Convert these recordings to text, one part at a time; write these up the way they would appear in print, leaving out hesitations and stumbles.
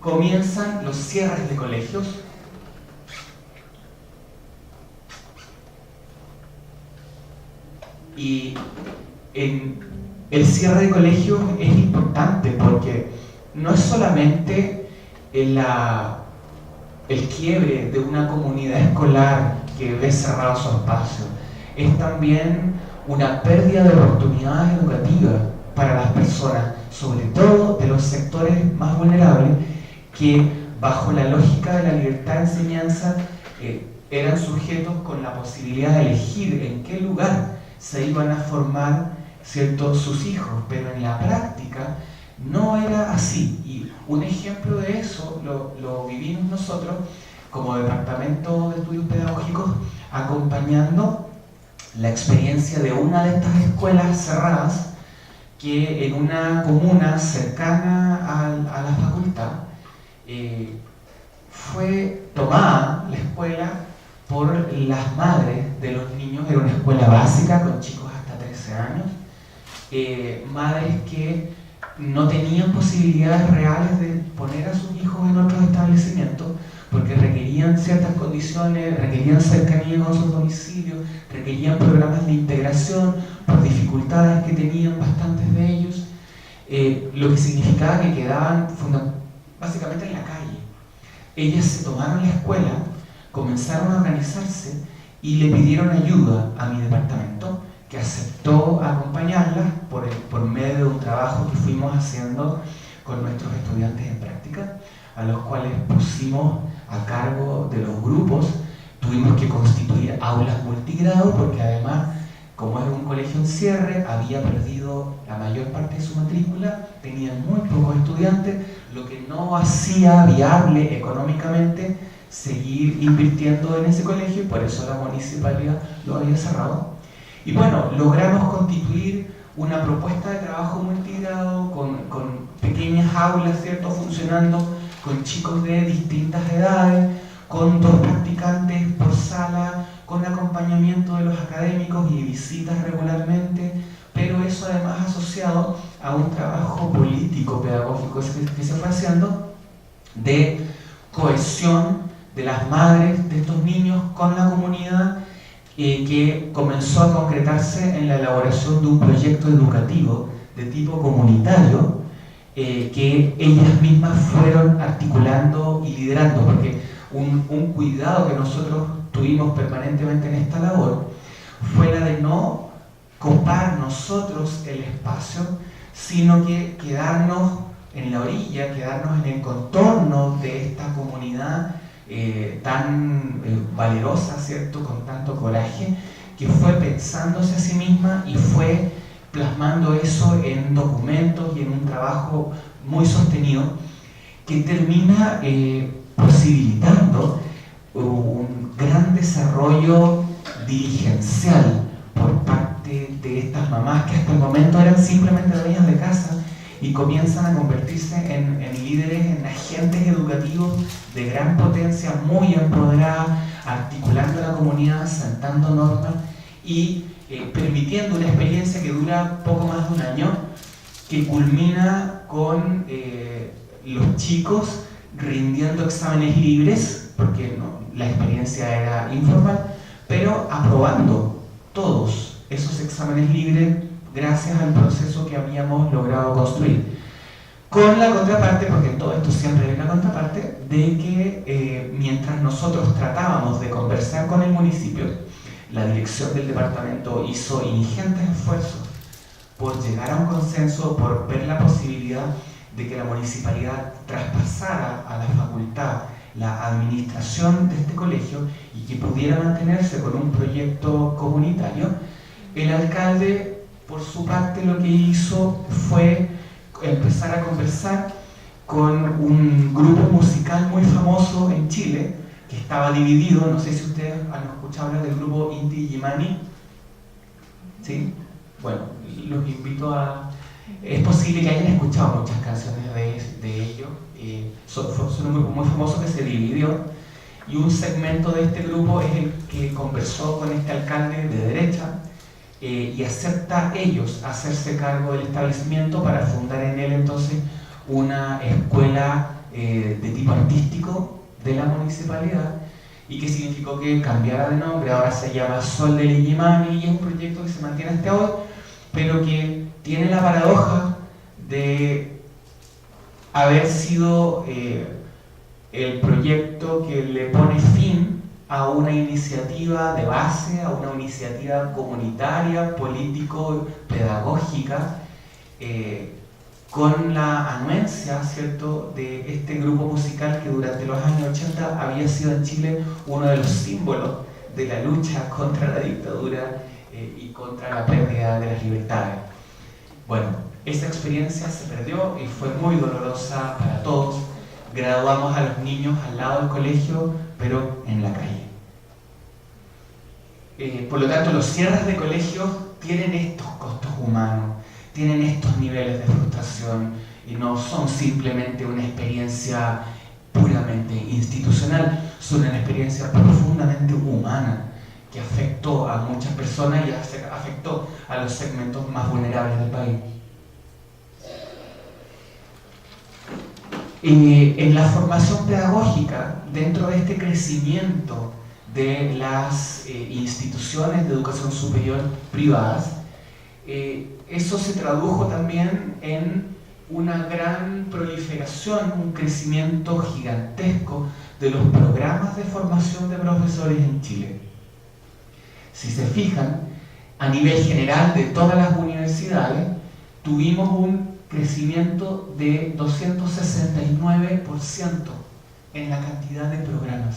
comienzan los cierres de colegios. Y el cierre de colegios es importante porque no es solamente el quiebre de una comunidad escolar que ve cerrado su espacio, es también una pérdida de oportunidades educativas para las personas, sobre todo de los sectores más vulnerables, que bajo la lógica de la libertad de enseñanza eran sujetos con la posibilidad de elegir en qué lugar se iban a formar, ¿cierto?, sus hijos, pero en la práctica no era así. Y un ejemplo de eso lo vivimos nosotros como Departamento de Estudios Pedagógicos, acompañando la experiencia de una de estas escuelas cerradas que en una comuna cercana a la facultad fue tomada la escuela por las madres de los niños. Era una escuela básica con chicos hasta 13 años, madres que no tenían posibilidades reales de poner a sus hijos en otros establecimientos porque requerían ciertas condiciones, requerían cercanía con sus domicilios, requerían programas de integración por dificultades que tenían bastantes de ellos, lo que significaba que quedaban básicamente en la calle. Ellas se tomaron la escuela, comenzaron a organizarse y le pidieron ayuda a mi departamento, que aceptó acompañarlas por medio de un trabajo que fuimos haciendo con nuestros estudiantes en práctica, a los cuales pusimos a cargo de los grupos. Tuvimos que constituir aulas multigrado porque además, como era un colegio en cierre, había perdido la mayor parte de su matrícula, tenían muy pocos estudiantes, lo que no hacía viable económicamente seguir invirtiendo en ese colegio, y por eso la municipalidad lo había cerrado. Y bueno, logramos constituir una propuesta de trabajo multigrado con pequeñas aulas, ¿cierto?, funcionando con chicos de distintas edades, con 2 practicantes por sala, con acompañamiento de los académicos y visitas regularmente, pero eso además asociado a un trabajo político pedagógico que se fue haciendo de cohesión de las madres de estos niños con la comunidad, que comenzó a concretarse en la elaboración de un proyecto educativo de tipo comunitario, que ellas mismas fueron articulando y liderando, porque un cuidado que nosotros tuvimos permanentemente en esta labor fue la de no copar nosotros el espacio, sino que quedarnos en la orilla, quedarnos en el contorno de esta comunidad tan valerosa, ¿cierto?, con tanto coraje, que fue pensándose a sí misma y fue plasmando eso en documentos y en un trabajo muy sostenido que termina posibilitando un gran desarrollo dirigencial por parte de estas mamás que hasta el momento eran simplemente dueñas de casa y comienzan a convertirse en líderes, en agentes educativos de gran potencia, muy empoderadas, articulando la comunidad, sentando normas y permitiendo una experiencia que dura poco más de un año, que culmina con los chicos rindiendo exámenes libres, porque la experiencia era informal, pero aprobando todos esos exámenes libres gracias al proceso que habíamos logrado construir. Con la contraparte, porque en todo esto siempre hay una contraparte, de que mientras nosotros tratábamos de conversar con el municipio, la dirección del departamento hizo ingentes esfuerzos por llegar a un consenso, por ver la posibilidad de que la municipalidad traspasara a la facultad la administración de este colegio y que pudiera mantenerse con un proyecto comunitario. El alcalde, por su parte, lo que hizo fue empezar a conversar con un grupo musical muy famoso en Chile, que estaba dividido. No sé si ustedes han escuchado hablar del grupo Inti Illimani. ¿Sí? Bueno, los invito a... Es posible que hayan escuchado muchas canciones de ellos. Fue un grupo muy famoso que se dividió, y un segmento de este grupo es el que conversó con este alcalde de derecha, y acepta ellos hacerse cargo del establecimiento para fundar en él entonces una escuela de tipo artístico de la municipalidad y que significó que cambiara de nombre, ahora se llama Sol del Illimani y es un proyecto que se mantiene hasta hoy, pero que tiene la paradoja de haber sido el proyecto que le pone fin a una iniciativa de base, a una iniciativa comunitaria, político-pedagógica, con la anuencia, ¿cierto?, de este grupo musical que durante los años 80 había sido en Chile uno de los símbolos de la lucha contra la dictadura y contra la pérdida de las libertades. Bueno, esa experiencia se perdió y fue muy dolorosa para todos. Graduamos a los niños al lado del colegio, pero en la calle. Por lo tanto, los cierres de colegios tienen estos costos humanos, tienen estos niveles de frustración y no son simplemente una experiencia puramente institucional, son una experiencia profundamente humana que afectó a muchas personas y afectó a los segmentos más vulnerables del país. En la formación pedagógica, dentro de este crecimiento de las instituciones de educación superior privadas, eso se tradujo también en una gran proliferación, un crecimiento gigantesco de los programas de formación de profesores en Chile. Si se fijan, a nivel general de todas las universidades, tuvimos un crecimiento de 269% en la cantidad de programas.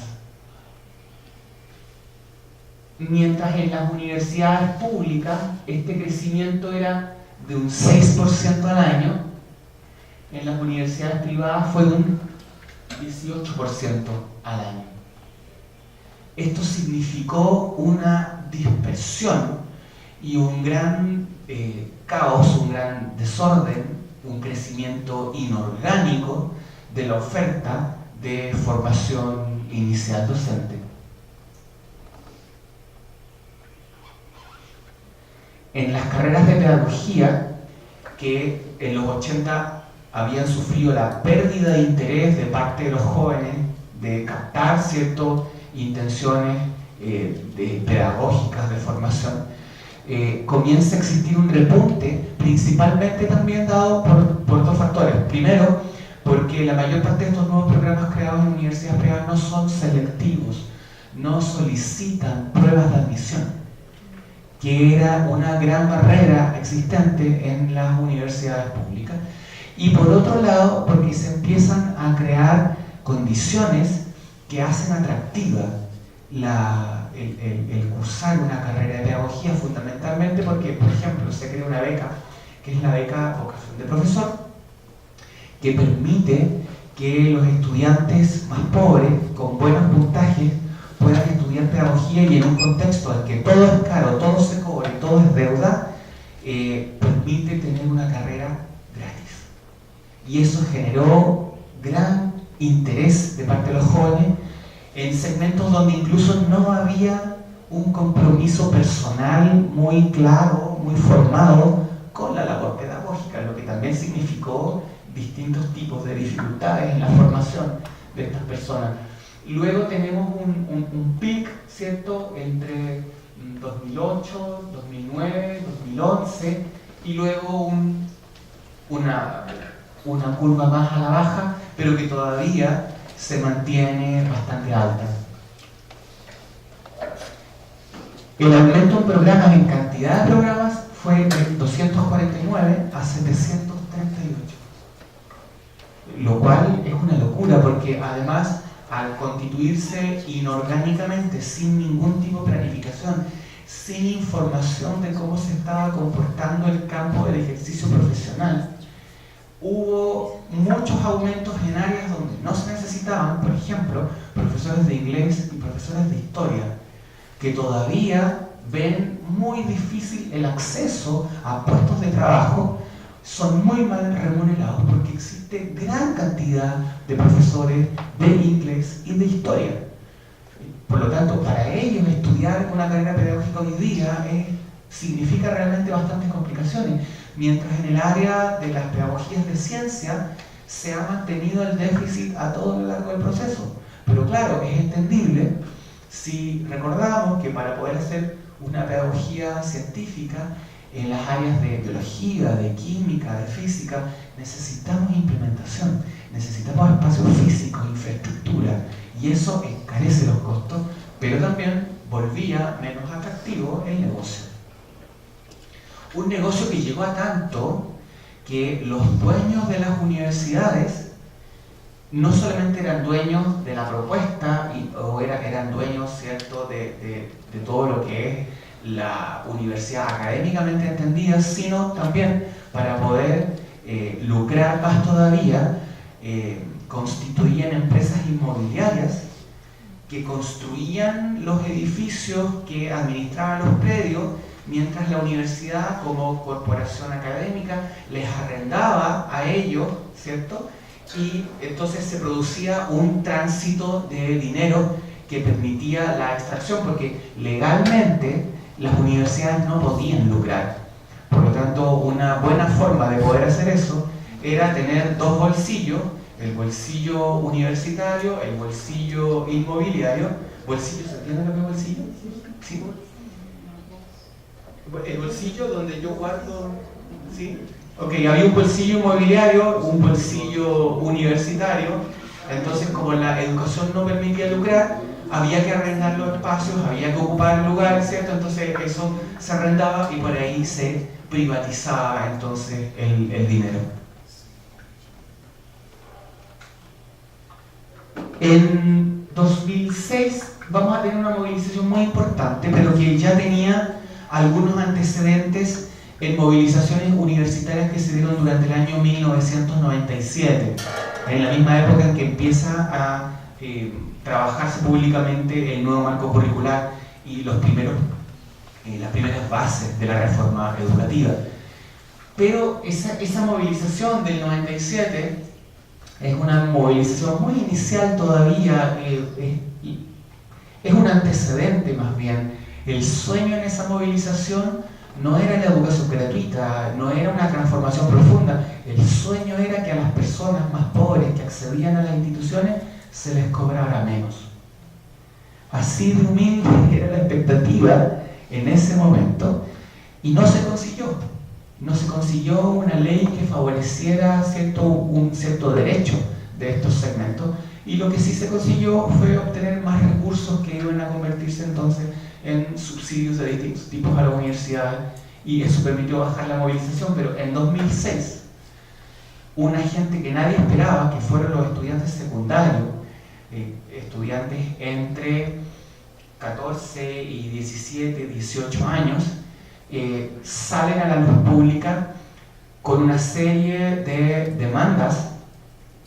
Mientras en las universidades públicas este crecimiento era de un 6% al año, en las universidades privadas fue de un 18% al año. Esto significó una dispersión y un gran caos, un gran desorden, un crecimiento inorgánico de la oferta de formación inicial docente. En las carreras de pedagogía, que en los 80 habían sufrido la pérdida de interés de parte de los jóvenes de captar ciertas intenciones pedagógicas de formación, comienza a existir un repunte, principalmente también dado por dos factores. Primero, porque la mayor parte de estos nuevos programas creados en universidades privadas no son selectivos, no solicitan pruebas de admisión, que era una gran barrera existente en las universidades públicas. Y por otro lado, porque se empiezan a crear condiciones que hacen atractiva el cursar una carrera de pedagogía, fundamentalmente porque, por ejemplo, se crea una beca, que es la beca Vocación de Profesor, que permite que los estudiantes más pobres, con buenos puntajes, puedan estudiar pedagogía, y en un contexto en que todo es caro, todo se cobra y todo es deuda, permite tener una carrera gratis. Y eso generó gran interés de parte de los jóvenes en segmentos donde incluso no había un compromiso personal muy claro, muy formado con la labor pedagógica, lo que también significó distintos tipos de dificultades en la formación de estas personas. Luego tenemos un pic, ¿cierto?, entre 2008, 2009, 2011, y luego una curva más a la baja, pero que todavía se mantiene bastante alta. El aumento en programas, en cantidad de programas, fue de 249 a 738, lo cual es una locura, porque además, al constituirse inorgánicamente, sin ningún tipo de planificación, sin información de cómo se estaba comportando el campo del ejercicio profesional, hubo muchos aumentos en áreas donde no se necesitaban, por ejemplo, profesores de inglés y profesores de historia, que todavía ven muy difícil el acceso a puestos de trabajo, son muy mal remunerados porque existe gran cantidad de profesores de inglés y de historia. Por lo tanto, para ellos estudiar una carrera pedagógica hoy día significa realmente bastantes complicaciones, mientras en el área de las pedagogías de ciencia se ha mantenido el déficit a todo lo largo del proceso. Pero claro, es entendible si recordamos que para poder hacer una pedagogía científica en las áreas de biología, de química, de física, necesitamos implementación, necesitamos espacios físicos, infraestructura, y eso encarece los costos, pero también volvía menos atractivo el negocio. Un negocio que llegó a tanto que los dueños de las universidades no solamente eran dueños de la propuesta eran dueños, ¿cierto?, de todo lo que es la universidad académicamente entendida, sino también para poder lucrar más todavía, constituían empresas inmobiliarias que construían los edificios, que administraban los predios, mientras la universidad como corporación académica les arrendaba a ellos, ¿cierto? Y entonces se producía un tránsito de dinero que permitía la extracción, porque legalmente las universidades no podían lucrar. Por lo tanto, una buena forma de poder hacer eso era tener dos bolsillos, el bolsillo universitario, el bolsillo inmobiliario. ¿Bolsillo? ¿Se entiende lo que es bolsillo? ¿Sí? El bolsillo donde yo guardo, ¿sí? Ok, había un bolsillo inmobiliario, un bolsillo universitario. Entonces, como la educación no permitía lucrar, había que arrendar los espacios, había que ocupar el lugar, ¿cierto? Entonces eso se arrendaba y por ahí se privatizaba entonces el dinero. En 2006 vamos a tener una movilización muy importante, pero que ya tenía algunos antecedentes en movilizaciones universitarias que se dieron durante el año 1997, en la misma época en que empieza a trabajarse públicamente el nuevo marco curricular y las primeras bases de la reforma educativa. Pero esa movilización del 97 es una movilización muy inicial todavía, es un antecedente más bien. El sueño en esa movilización no era la educación gratuita, no era una transformación profunda. El sueño era que a las personas más pobres que accedían a las instituciones se les cobrara menos. Así de humilde era la expectativa en ese momento, y no se consiguió. No se consiguió una ley que favoreciera un cierto derecho de estos segmentos, y lo que sí se consiguió fue obtener más recursos que iban a convertirse entonces en subsidios de distintos tipos a la universidad, y eso permitió bajar la movilización. Pero en 2006, una gente que nadie esperaba, que fueron los estudiantes secundarios, estudiantes entre 14 y 17, 18 años, salen a la luz pública con una serie de demandas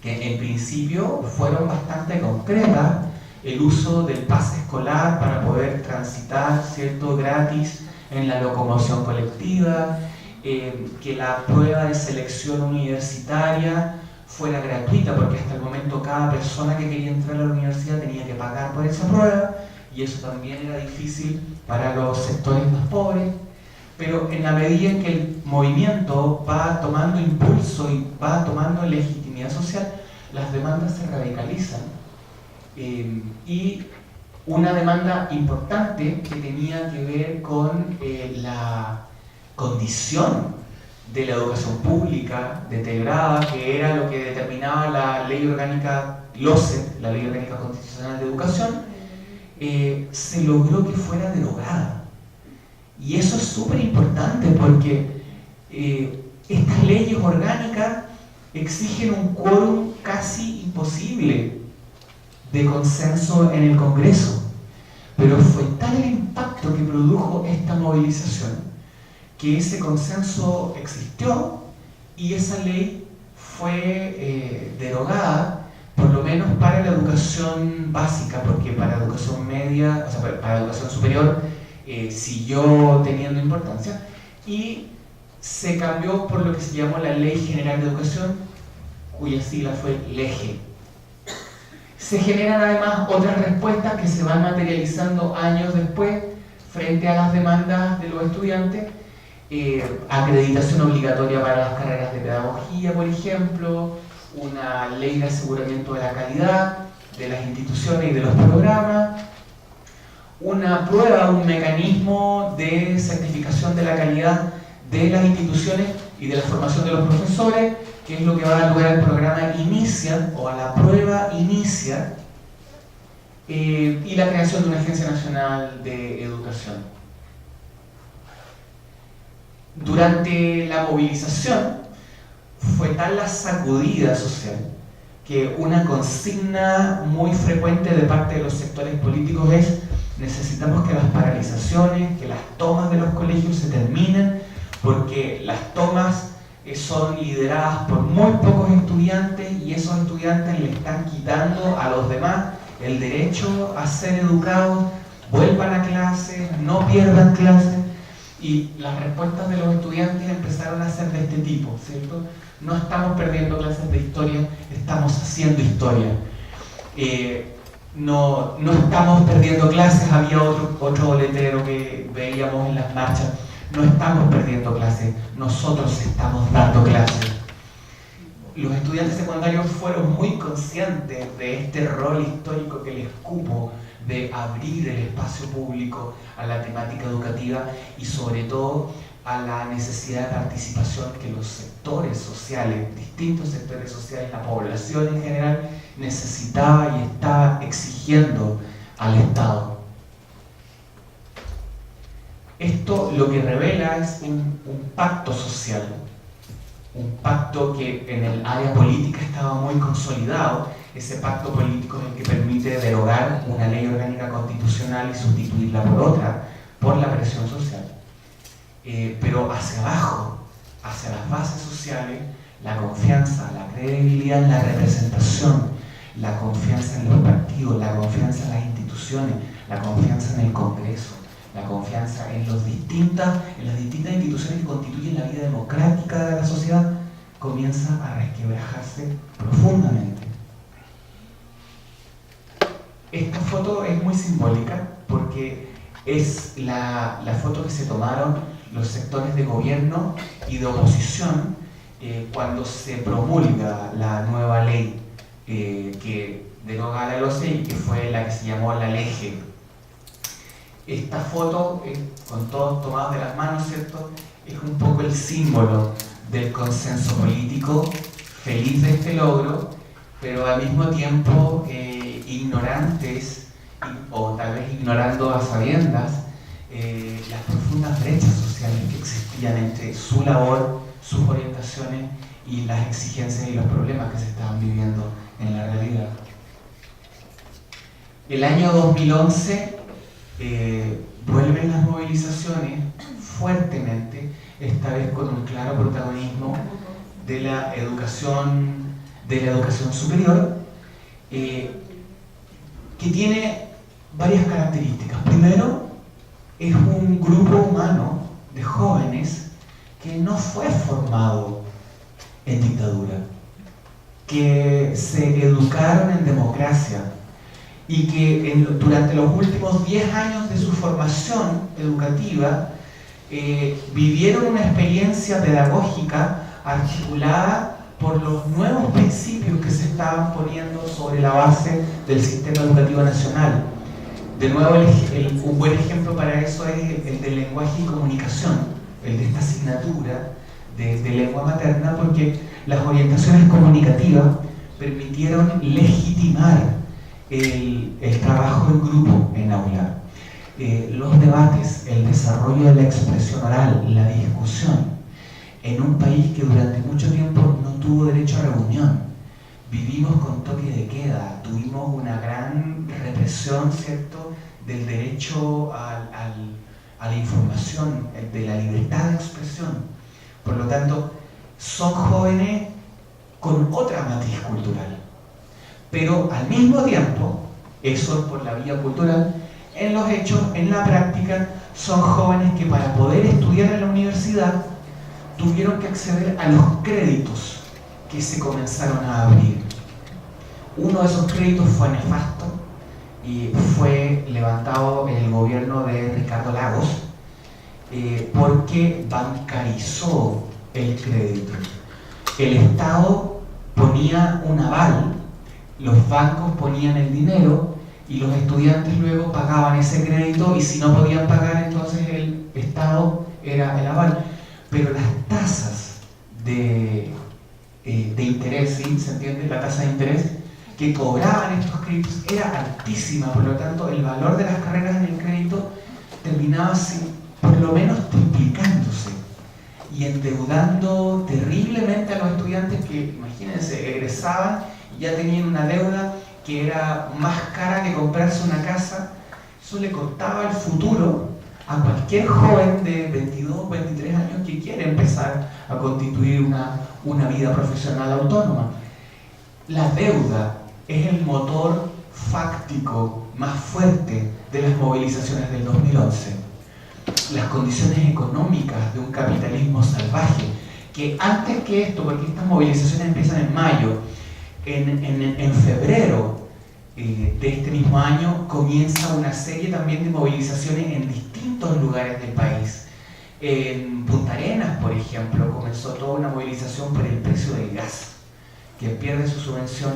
que en principio fueron bastante concretas: el uso del pase escolar para poder transitar, ¿cierto?, gratis en la locomoción colectiva, que la prueba de selección universitaria fuera gratuita, porque hasta el momento cada persona que quería entrar a la universidad tenía que pagar por esa prueba, y eso también era difícil para los sectores más pobres. Pero en la medida en que el movimiento va tomando impulso y va tomando legitimidad social, las demandas se radicalizan. Y una demanda importante que tenía que ver con la condición de la educación pública deteriorada, que era lo que determinaba la ley orgánica LOCE, la ley orgánica constitucional de educación, se logró que fuera derogada. Y eso es súper importante, porque estas leyes orgánicas exigen un quórum casi imposible de consenso en el Congreso. Pero fue tal el impacto que produjo esta movilización que ese consenso existió y esa ley fue derogada, por lo menos para la educación básica, porque para educación media, o sea, para educación superior, siguió teniendo importancia, y se cambió por lo que se llamó la Ley General de Educación, cuya sigla fue LEGE. Se generan además otras respuestas que se van materializando años después frente a las demandas de los estudiantes. Acreditación obligatoria para las carreras de pedagogía, por ejemplo, una ley de aseguramiento de la calidad de las instituciones y de los programas, una prueba, un mecanismo de certificación de la calidad de las instituciones y de la formación de los profesores, que es lo que va a dar lugar al programa Inicia, o a la prueba Inicia, y la creación de una Agencia Nacional de Educación. Durante la movilización fue tal la sacudida social que una consigna muy frecuente de parte de los sectores políticos es: necesitamos que las paralizaciones, que las tomas de los colegios se terminen, porque las tomas son lideradas por muy pocos estudiantes y esos estudiantes le están quitando a los demás el derecho a ser educados. Vuelvan a clases, no pierdan clases. Y las respuestas de los estudiantes empezaron a ser de este tipo, ¿cierto? No estamos perdiendo clases de historia, estamos haciendo historia. No estamos perdiendo clases, había otro letrero que veíamos en las marchas: no estamos perdiendo clases, nosotros estamos dando clases. Los estudiantes secundarios fueron muy conscientes de este rol histórico que les cupo de abrir el espacio público a la temática educativa y sobre todo a la necesidad de participación que los sectores sociales, distintos sectores sociales, la población en general, necesitaba y estaba exigiendo al Estado. Esto lo que revela es un pacto social, un pacto que en el área política estaba muy consolidado. Ese pacto político es el que permite derogar una ley orgánica constitucional y sustituirla por otra, por la presión social. Pero hacia abajo, hacia las bases sociales, la confianza, la credibilidad en la representación, la confianza en los partidos, la confianza en las instituciones, la confianza en el Congreso, la confianza en las distintas instituciones que constituyen la vida democrática de la sociedad, comienza a resquebrajarse profundamente. Esta foto es muy simbólica porque es la foto que se tomaron los sectores de gobierno y de oposición cuando se promulga la nueva ley que deroga la LOCE y que fue la que se llamó la LEGE. Esta foto, con todos tomados de las manos, ¿cierto?, es un poco el símbolo del consenso político, feliz de este logro, pero al mismo tiempo ignorantes, o tal vez ignorando a sabiendas, las profundas brechas sociales que existían entre su labor, sus orientaciones y las exigencias y los problemas que se estaban viviendo en la realidad. El año 2011 vuelven las movilizaciones fuertemente, esta vez con un claro protagonismo de la educación superior, que tiene varias características. Primero, es un grupo humano de jóvenes que no fue formado en dictadura, que se educaron en democracia y que durante los últimos 10 años de su formación educativa vivieron una experiencia pedagógica articulada por los nuevos principios que se estaban poniendo sobre la base del sistema educativo nacional. De nuevo, un buen ejemplo para eso es el de lenguaje y comunicación, el de esta asignatura de lengua materna, porque las orientaciones comunicativas permitieron legitimar el trabajo en grupo en aula, los debates, el desarrollo de la expresión oral, la discusión, en un país que durante mucho tiempo no tuvo derecho a reunión. Vivimos con toque de queda, tuvimos una gran represión, ¿cierto?, del derecho a la información, de la libertad de expresión. Por lo tanto, son jóvenes con otra matiz cultural. Pero al mismo tiempo, eso por la vía cultural, en los hechos, en la práctica, son jóvenes que para poder estudiar en la universidad tuvieron que acceder a los créditos que se comenzaron a abrir. Uno de esos créditos fue nefasto y fue levantado en el gobierno de Ricardo Lagos porque bancarizó el crédito. El Estado ponía un aval, los bancos ponían el dinero y los estudiantes luego pagaban ese crédito, y si no podían pagar, entonces el Estado era el aval. Pero las tasas de interés, ¿sí? ¿Se entiende? La tasa de interés que cobraban estos créditos era altísima, por lo tanto el valor de las carreras en el crédito terminaba por lo menos triplicándose y endeudando terriblemente a los estudiantes que, imagínense, egresaban y ya tenían una deuda que era más cara que comprarse una casa. Eso le costaba el futuro a cualquier joven de 22, 23 años que quiere empezar a constituir una vida profesional autónoma. La deuda es el motor fáctico más fuerte de las movilizaciones del 2011. Las condiciones económicas de un capitalismo salvaje, que antes que esto, porque estas movilizaciones empiezan en mayo, en febrero de este mismo año comienza una serie también de movilizaciones en distintos lugares del país. En Punta Arenas, por ejemplo, comenzó toda una movilización por el precio del gas, que pierde su subvención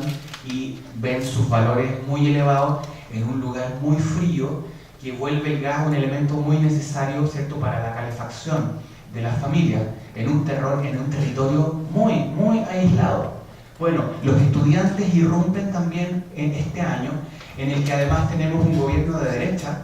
y ven sus valores muy elevados en un lugar muy frío, que vuelve el gas un elemento muy necesario, ¿cierto?, para la calefacción de las familias, en un territorio muy, muy aislado. Bueno, los estudiantes irrumpen también en este año, en el que además tenemos un gobierno de derecha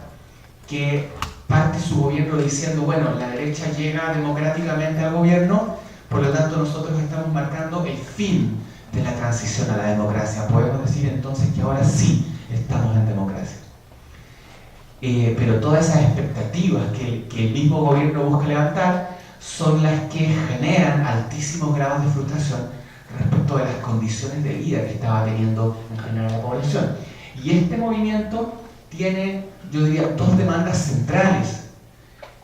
que parte su gobierno diciendo, bueno, la derecha llega democráticamente al gobierno, por lo tanto nosotros estamos marcando el fin de la transición a la democracia. Podemos decir entonces que ahora sí estamos en democracia. Pero todas esas expectativas que el mismo gobierno busca levantar son las que generan altísimos grados de frustración respecto de las condiciones de vida que estaba teniendo en general la población. Y este movimiento tiene, yo diría, dos demandas centrales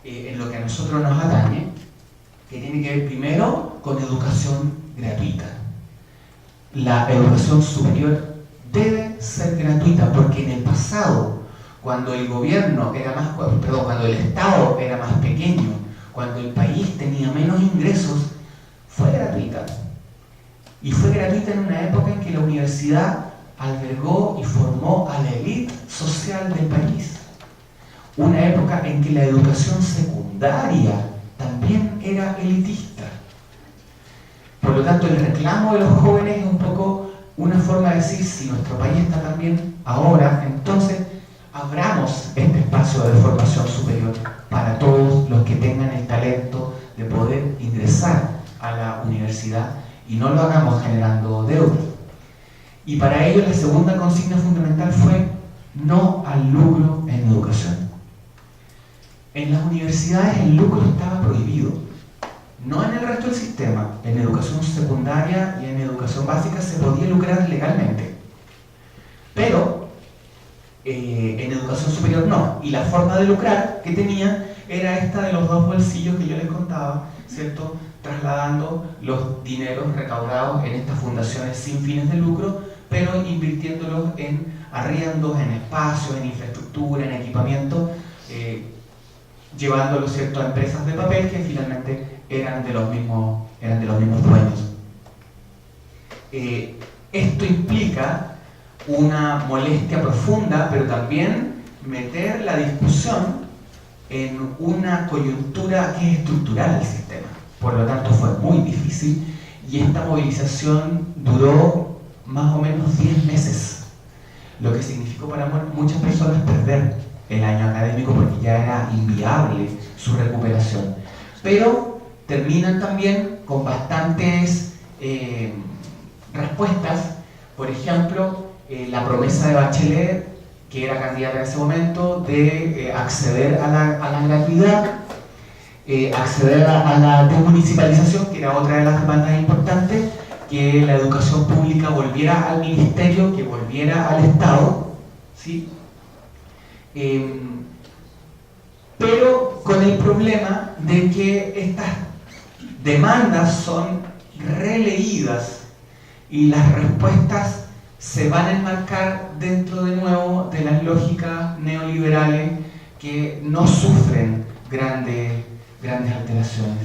en lo que a nosotros nos atañe, que tiene que ver primero con educación gratuita. La educación superior debe ser gratuita, porque en el pasado, cuando el gobierno era más, cuando el Estado era más pequeño, cuando el país tenía menos ingresos, fue gratuita. Y fue gratuita en una época en que la universidad albergó y formó a la élite social del país. Una época en que la educación secundaria también era elitista. Por lo tanto, el reclamo de los jóvenes es un poco una forma de decir, si nuestro país está tan bien ahora, entonces abramos este espacio de formación superior para todos los que tengan el talento de poder ingresar a la universidad, y no lo hagamos generando deuda. Y para ello la segunda consigna fundamental fue no al lucro en educación. En las universidades el lucro estaba prohibido, no en el resto del sistema. En educación secundaria y en educación básica se podía lucrar legalmente, pero en educación superior no. Y la forma de lucrar que tenía era esta de los dos bolsillos que yo les contaba, ¿cierto?, trasladando los dineros recaudados en estas fundaciones sin fines de lucro, pero invirtiéndolos en arriendos, en espacios, en infraestructura, en equipamiento, llevándolos, ¿cierto?, a empresas de papel que finalmente eran de los mismos dueños. Esto implica una molestia profunda, pero también meter la discusión en una coyuntura que es estructural del sistema. Por lo tanto, fue muy difícil, y esta movilización duró más o menos 10 meses, lo que significó para muchas personas perder el año académico, porque ya era inviable su recuperación. Pero terminan también con bastantes respuestas. Por ejemplo, la promesa de Bachelet, que era candidata en ese momento, de acceder a la gratuidad, acceder a la desmunicipalización, que era otra de las demandas importantes, que la educación pública volviera al ministerio, que volviera al Estado, ¿sí? Pero con el problema de que estas demandas son releídas y las respuestas se van a enmarcar dentro de nuevo de las lógicas neoliberales que no sufren grandes alteraciones.